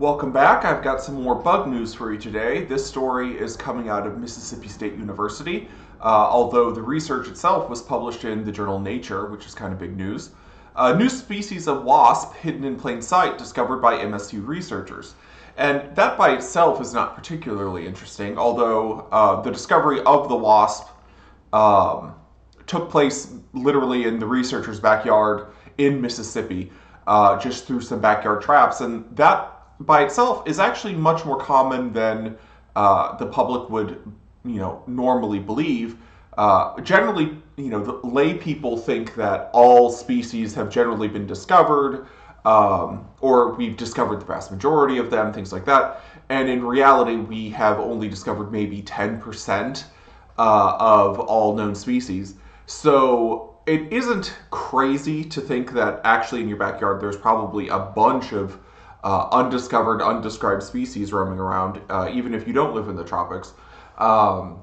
Welcome back. I've got some more bug news for you today. This story is coming out of Mississippi State University, although the research itself was published in the journal Nature, which is kind of big news. A new species of wasp hidden in plain sight discovered by MSU researchers. And that by itself is not particularly interesting, although the discovery of the wasp took place literally in the researchers' backyard in Mississippi, just through some backyard traps. And that by itself is actually much more common than the public would, normally believe. Generally, the lay people think that all species have generally been discovered, or we've discovered the vast majority of them, things like that. And in reality, we have only discovered maybe 10% of all known species. So it isn't crazy to think that actually in your backyard there's probably a bunch of undiscovered, undescribed species roaming around, even if you don't live in the tropics. And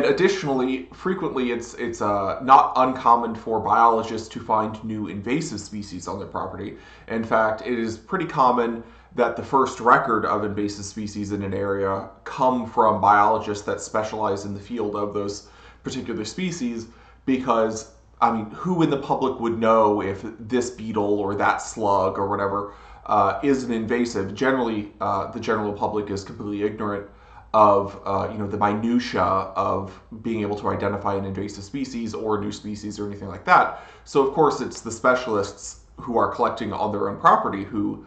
additionally, frequently it's not uncommon for biologists to find new invasive species on their property. In fact, it is pretty common that the first record of invasive species in an area come from biologists that specialize in the field of those particular species, because, who in the public would know if this beetle or that slug or whatever is an invasive? Generally, the general public is completely ignorant of the minutia of being able to identify an invasive species or a new species or anything like that. So of course it's the specialists who are collecting on their own property who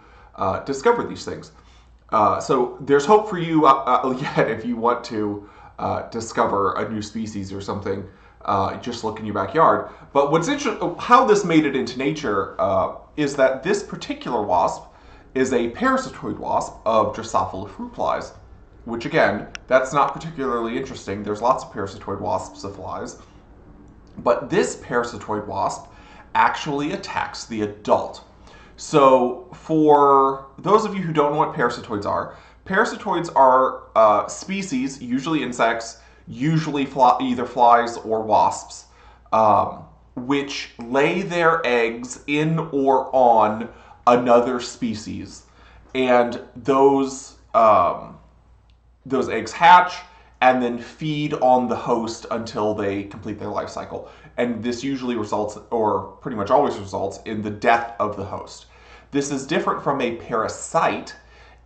discover these things. So there's hope for you yet if you want to discover a new species or something. Just look in your backyard. But what's interesting, how this made it into Nature, is that this particular wasp is a parasitoid wasp of Drosophila fruit flies, which again, that's not particularly interesting. There's lots of parasitoid wasps of flies. But this parasitoid wasp actually attacks the adult. So for those of you who don't know what parasitoids are species, usually insects, usually either flies or wasps, which lay their eggs in or on another species, and those eggs hatch and then feed on the host until they complete their life cycle. And this usually results, or pretty much always results, in the death of the host. This is different from a parasite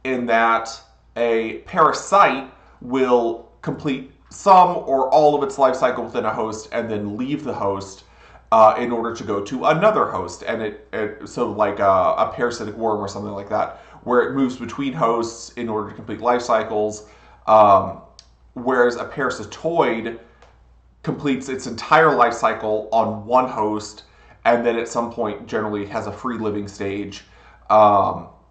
in that a parasite will complete some or all of its life cycle within a host and then leave the host in order to go to another host. And so like a parasitic worm or something like that, where it moves between hosts in order to complete life cycles, whereas a parasitoid completes its entire life cycle on one host and then at some point generally has a free living stage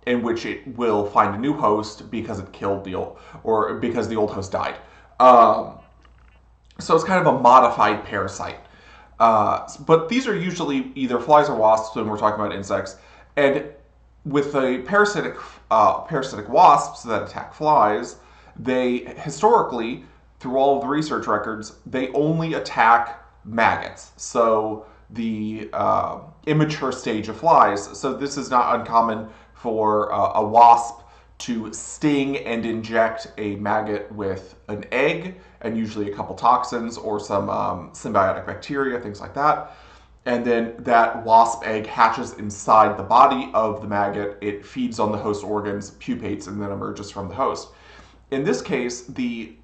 in which it will find a new host because it killed or because the old host died. So it's kind of a modified parasite. But these are usually either flies or wasps when we're talking about insects. And with the parasitic wasps that attack flies, they historically, through all of the research records, they only attack maggots. So the immature stage of flies. So this is not uncommon for a wasp to sting and inject a maggot with an egg and usually a couple toxins or some symbiotic bacteria, things like that. And then that wasp egg hatches inside the body of the maggot. It feeds on the host organs, pupates, and then emerges from the host. In this case, the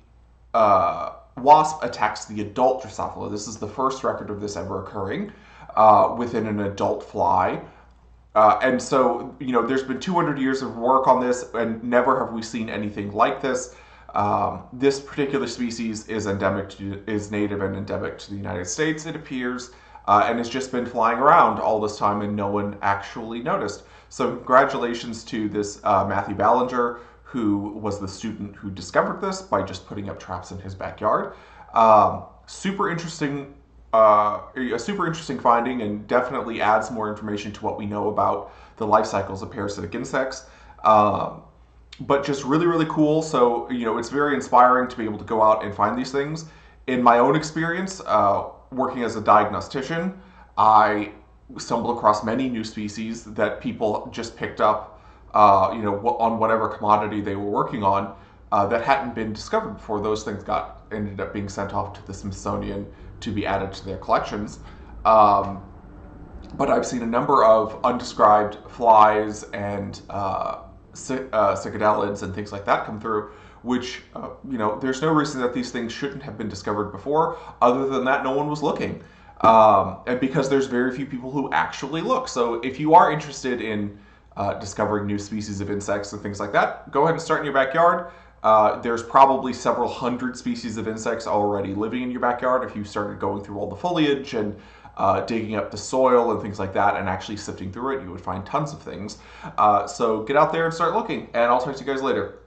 wasp attacks the adult Drosophila. This is the first record of this ever occurring within an adult fly. And so, there's been 200 years of work on this, and never have we seen anything like this. This particular species is native and endemic to the United States, it appears, and has just been flying around all this time, and no one actually noticed. So congratulations to this Matthew Ballinger, who was the student who discovered this by just putting up traps in his backyard. A super interesting finding, and definitely adds more information to what we know about the life cycles of parasitic insects. But just really, really cool. So, it's very inspiring to be able to go out and find these things. In my own experience, working as a diagnostician, I stumbled across many new species that people just picked up on whatever commodity they were working on that hadn't been discovered before. Those things ended up being sent off to the Smithsonian to be added to their collections. But I've seen a number of undescribed flies and cicadelids and things like that come through, which, there's no reason that these things shouldn't have been discovered before, other than that no one was looking. And because there's very few people who actually look. So if you are interested in discovering new species of insects and things like that, go ahead and start in your backyard. There's probably several hundred species of insects already living in your backyard if you started going through all the foliage and digging up the soil and things like that and actually sifting through it. You would find tons of things. So get out there and start looking, and I'll talk to you guys later.